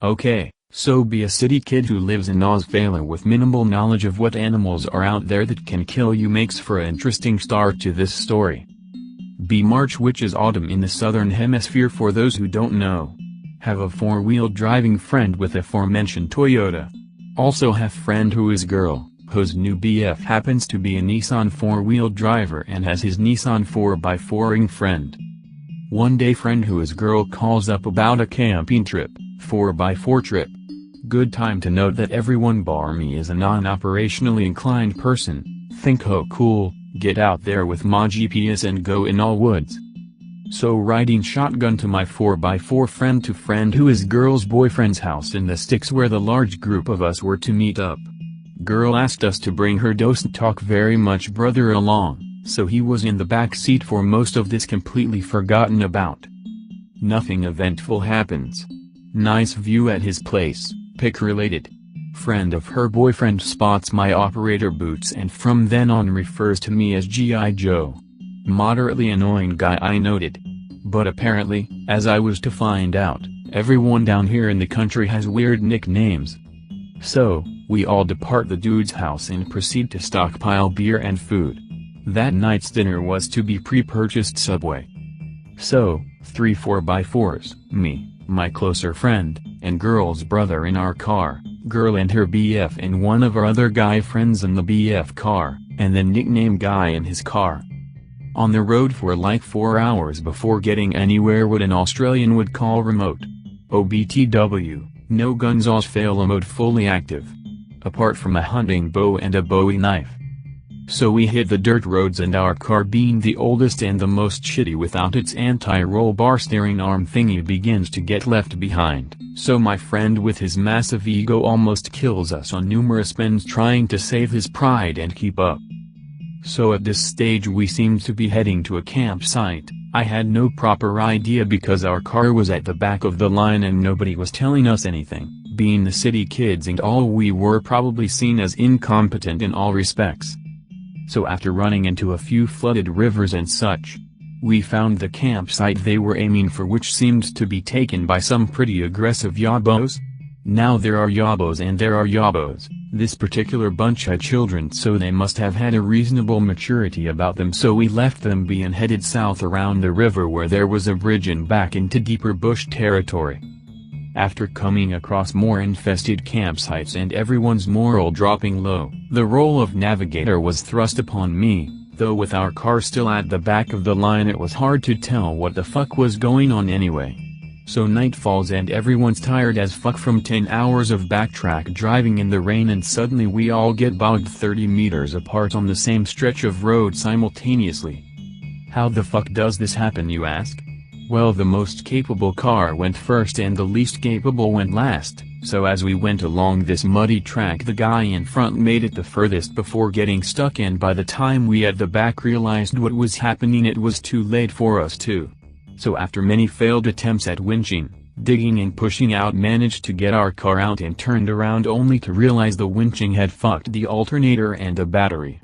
Okay, so be a city kid who lives in Australia with minimal knowledge of what animals are out there that can kill you makes for an interesting start to this story. Be March, which is autumn in the southern hemisphere for those who don't know. Have a four-wheel driving friend with aforementioned Toyota. Also have friend who is girl, whose new BF happens to be a Nissan four-wheel driver and has his Nissan 4x4ing friend. One day friend who is girl calls up about a camping trip, 4x4 trip. Good time to note that everyone bar me is a non-operationally inclined person. Think oh cool, get out there with my GPS and go in all woods. So riding shotgun to my 4x4 friend who is girl's boyfriend's house in the sticks where the large group of us were to meet up. Girl asked us to bring her doesn't talk very much brother along, so he was in the back seat for most of this, completely forgotten about. Nothing eventful happens. Nice view at his place, pic related. Friend of her boyfriend spots my operator boots and from then on refers to me as G.I. Joe. Moderately annoying guy, I noted. But apparently, as I was to find out, everyone down here in the country has weird nicknames. So, we all depart the dude's house and proceed to stockpile beer and food. That night's dinner was to be pre-purchased Subway. So, 3 4x4s, me, my closer friend, and girl's brother in our car, girl and her BF and one of our other guy friends in the BF car, and the nickname guy in his car. On the road for like 4 hours before getting anywhere what an Australian would call remote. OBTW, no guns Australia mode fully active. Apart from a hunting bow and a Bowie knife. So we hit the dirt roads and our car being the oldest and the most shitty without its anti-roll bar steering arm thingy begins to get left behind. So my friend with his massive ego almost kills us on numerous bends trying to save his pride and keep up. So at this stage we seemed to be heading to a campsite. I had no proper idea because our car was at the back of the line and nobody was telling us anything, being the city kids and all we were probably seen as incompetent in all respects. So after running into a few flooded rivers and such, we found the campsite they were aiming for, which seemed to be taken by some pretty aggressive yabos. Now there are yabos and there are yabos. This particular bunch had children, so they must have had a reasonable maturity about them, so we left them be and headed south around the river where there was a bridge and back into deeper bush territory. After coming across more infested campsites and everyone's morale dropping low, the role of navigator was thrust upon me, though with our car still at the back of the line it was hard to tell what the fuck was going on anyway. So night falls and everyone's tired as fuck from 10 hours of backtrack driving in the rain, and suddenly we all get bogged 30 meters apart on the same stretch of road simultaneously. How the fuck does this happen, you ask? Well, the most capable car went first and the least capable went last, so as we went along this muddy track the guy in front made it the furthest before getting stuck, and by the time we at the back realized what was happening it was too late for us too. So after many failed attempts at winching, digging and pushing out managed to get our car out and turned around only to realize the winching had fucked the alternator and the battery.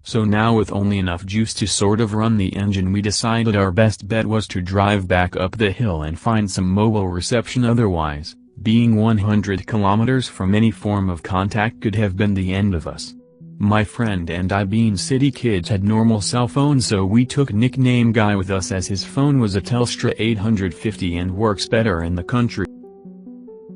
So now with only enough juice to sort of run the engine we decided our best bet was to drive back up the hill and find some mobile reception, otherwise, being 100 kilometers from any form of contact could have been the end of us. My friend and I, being city kids, had normal cell phones, so we took nickname guy with us as his phone was a Telstra 850 and works better in the country.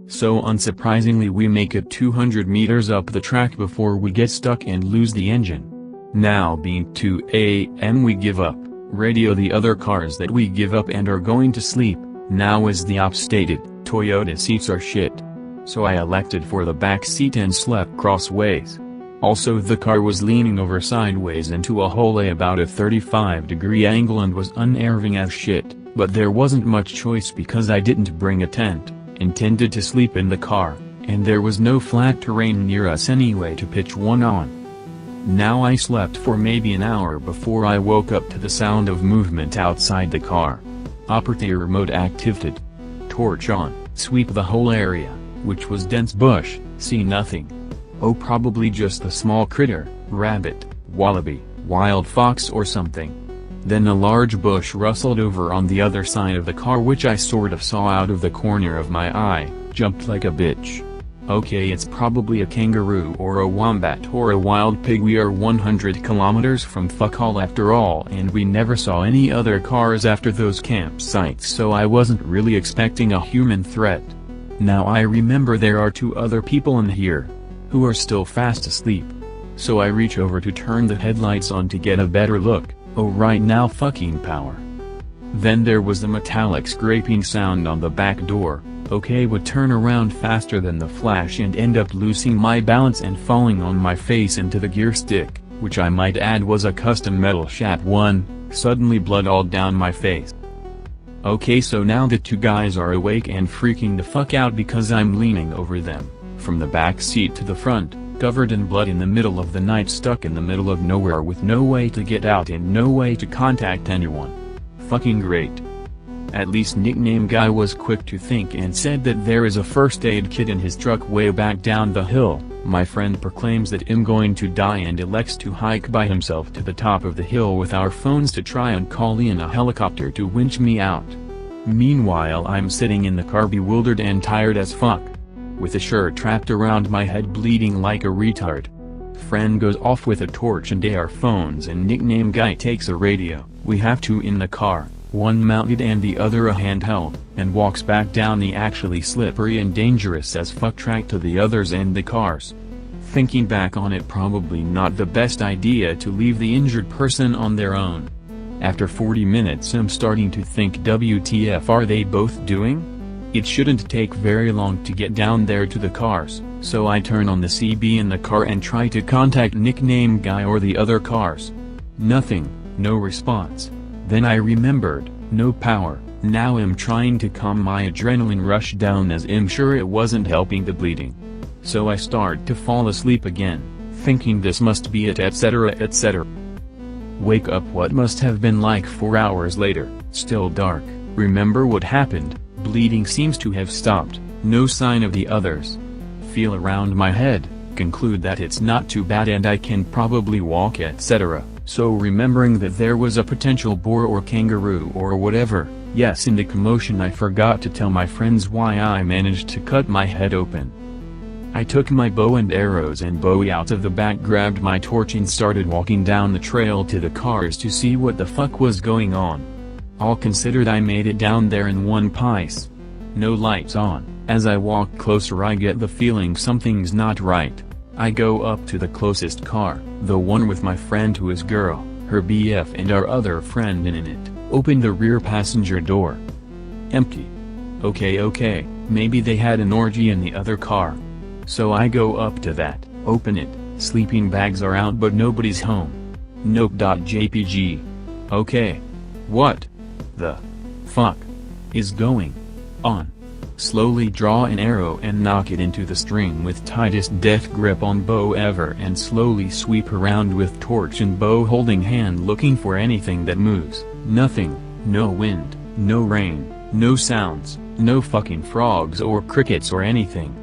So unsurprisingly we make it 200 meters up the track before we get stuck and lose the engine. Now being 2 a.m. we give up, radio the other cars that we give up and are going to sleep. Now as the op stated, Toyota seats are shit. So I elected for the back seat and slept crossways. Also the car was leaning over sideways into a hole about a 35-degree angle and was unnerving as shit, but there wasn't much choice because I didn't bring a tent, intended to sleep in the car, and there was no flat terrain near us anyway to pitch one on. Now I slept for maybe an hour before I woke up to the sound of movement outside the car. Operator mode activated. Torch on, sweep the whole area, which was dense bush, see nothing. Oh, probably just a small critter, rabbit, wallaby, wild fox or something. Then a large bush rustled over on the other side of the car, which I sort of saw out of the corner of my eye, Jumped like a bitch. Okay, it's probably a kangaroo or a wombat or a wild pig. We are 100 kilometers from fuck all after all, and we never saw any other cars after those campsites, so I wasn't really expecting a human threat. Now I remember there are 2 other people in here who are still fast asleep. So I reach over to turn the headlights on to get a better look. Oh, right now, fucking power. Then there was a metallic scraping sound on the back door. Okay, would turn around faster than the flash and end up losing my balance and falling on my face into the gear stick, which I might add was a custom metal Shat 1, suddenly blood all down my face. Okay, so now the 2 guys are awake and freaking the fuck out because I'm leaning over them, from the back seat to the front, covered in blood in the middle of the night, stuck in the middle of nowhere with no way to get out and no way to contact anyone. Fucking great. At least nickname guy was quick to think and said that there is a first aid kit in his truck way back down the hill. My friend proclaims that I'm going to die and elects to hike by himself to the top of the hill with our phones to try and call in a helicopter to winch me out. Meanwhile, I'm sitting in the car bewildered and tired as fuck, with a shirt wrapped around my head, bleeding like a retard. Friend goes off with a torch and our phones, and nickname guy takes a radio. We have 2 in the car, 1 mounted and the other a handheld, and walks back down the actually slippery and dangerous as fuck track to the others and the cars. Thinking back on it, probably not the best idea to leave the injured person on their own. After 40 minutes I'm starting to think, WTF are they both doing? It shouldn't take very long to get down there to the cars, so I turn on the CB in the car and try to contact nickname guy or the other cars. Nothing, no response. Then I remembered, no power. Now I'm trying to calm my adrenaline rush down as I'm sure it wasn't helping the bleeding. So I start to fall asleep again, thinking this must be it, etc, etc. Wake up what must have been like 4 hours later, still dark. Remember what happened. Bleeding seems to have stopped, no sign of the others. Feel around my head, conclude that it's not too bad and I can probably walk, etc. So remembering that there was a potential boar or kangaroo or whatever, yes, in the commotion I forgot to tell my friends why I managed to cut my head open. I took my bow and arrows and Bowie out of the back, grabbed my torch and started walking down the trail to the cars to see what the fuck was going on. All considered, I made it down there in one piece. No lights on. As I walk closer I get the feeling something's not right. I go up to the closest car, the one with my friend who is girl, her BF and our other friend in it, open the rear passenger door. Empty. Okay, maybe they had an orgy in the other car. So I go up to that, open it, sleeping bags are out but nobody's home. Nope.jpg. Okay. What the fuck is going on? Slowly draw an arrow and knock it into the string with tightest death grip on bow ever, and slowly sweep around with torch and bow holding hand looking for anything that moves. Nothing. No wind, no rain, no sounds, no fucking frogs or crickets or anything.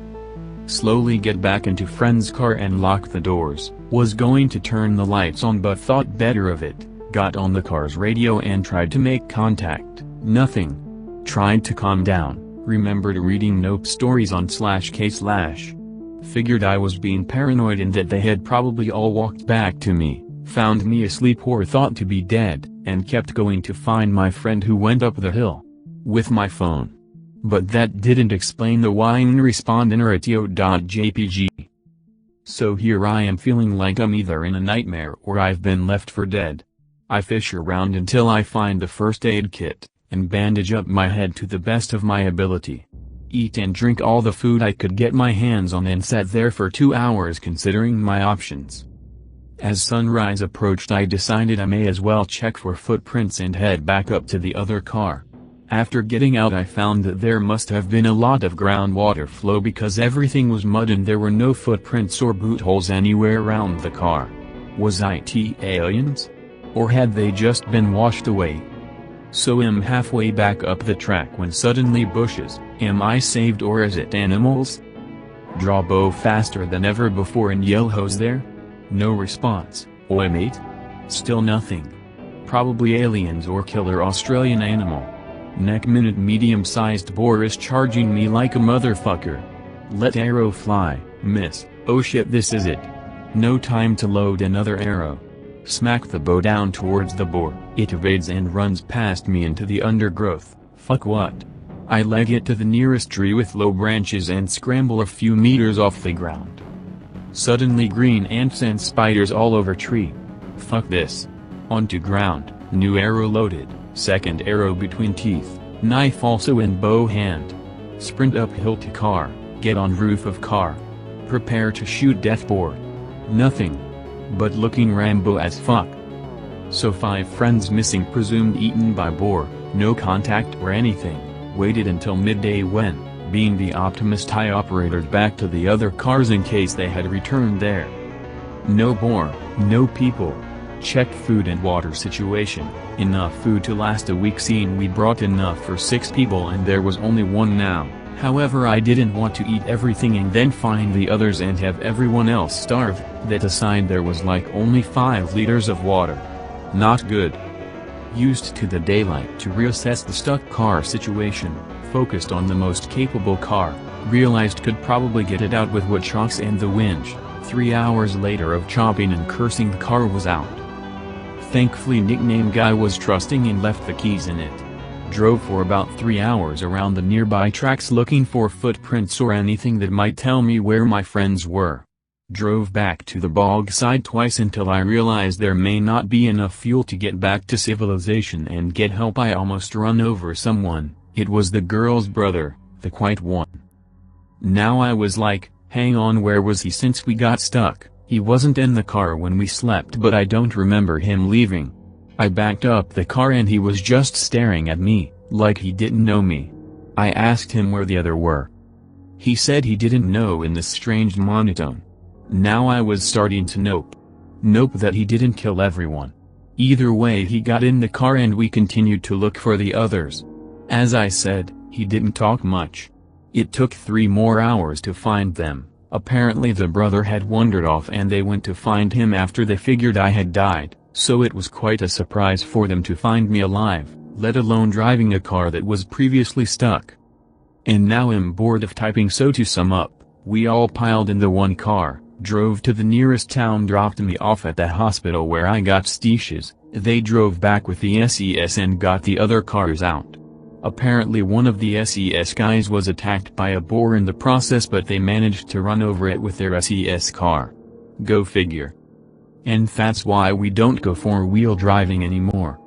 Slowly get back into friend's car and lock the doors. Was going to turn the lights on but thought better of it. Got on the car's radio and tried to make contact. Nothing. Tried to calm down. Remembered reading Nope stories on /k/. Figured I was being paranoid and that they had probably all walked back to me, found me asleep or thought to be dead, and kept going to find my friend who went up the hill. With my phone. But that didn't explain the why and respond in ratio.jpg. So here I am feeling like I'm either in a nightmare or I've been left for dead. I fish around until I find the first aid kit, and bandage up my head to the best of my ability. Eat and drink all the food I could get my hands on and sat there for 2 hours considering my options. As sunrise approached I decided I may as well check for footprints and head back up to the other car. After getting out I found that there must have been a lot of groundwater flow because everything was mud and there were no footprints or boot holes anywhere around the car. Was it aliens? Or had they just been washed away? So I'm halfway back up the track when suddenly bushes. Am I saved or is it animals? Draw bow faster than ever before and yell "Who's there?" No response. Oi mate? Still nothing. Probably aliens or killer Australian animal. Neck minute medium-sized boar is charging me like a motherfucker. Let arrow fly, miss, oh shit this is it. No time to load another arrow. Smack the bow down towards the boar. It evades and runs past me into the undergrowth. Fuck what? I leg it to the nearest tree with low branches and scramble a few meters off the ground. Suddenly green ants and spiders all over tree. Fuck this. Onto ground, new arrow loaded, second arrow between teeth, knife also in bow hand. Sprint uphill to car, get on roof of car. Prepare to shoot death boar. Nothing. But looking Rambo as fuck. So 5 friends missing presumed eaten by boar, no contact or anything. Waited until midday when, being the optimist I operated back to the other cars in case they had returned there. No boar, no people. Checked food and water situation, enough food to last a week seeing we brought enough for 6 people and there was only 1 now. However I didn't want to eat everything and then find the others and have everyone else starve. That aside there was like only 5 liters of water. Not good. Used to the daylight to reassess the stuck car situation, focused on the most capable car, realized could probably get it out with wood chocks and the winch. 3 hours later of chopping and cursing the car was out. Thankfully nickname guy was trusting and left the keys in it. Drove for about 3 hours around the nearby tracks looking for footprints or anything that might tell me where my friends were. Drove back to the bog side twice until I realized there may not be enough fuel to get back to civilization and get help. I almost run over someone. It was the girl's brother, the white one. Now I was like, hang on, where was he since we got stuck? He wasn't in the car when we slept but I don't remember him leaving. I backed up the car and he was just staring at me, like he didn't know me. I asked him where the other were. He said he didn't know in this strange monotone. Now I was starting to nope that he didn't kill everyone. Either way he got in the car and we continued to look for the others. As I said, he didn't talk much. It took 3 more hours to find them. Apparently the brother had wandered off and they went to find him after they figured I had died, so it was quite a surprise for them to find me alive, let alone driving a car that was previously stuck. And now I'm bored of typing, so to sum up, we all piled in the one car, drove to the nearest town, dropped me off at the hospital where I got stitches. They drove back with the SES and got the other cars out. Apparently one of the SES guys was attacked by a boar in the process but they managed to run over it with their SES car. Go figure. And that's why we don't go 4-wheel driving anymore.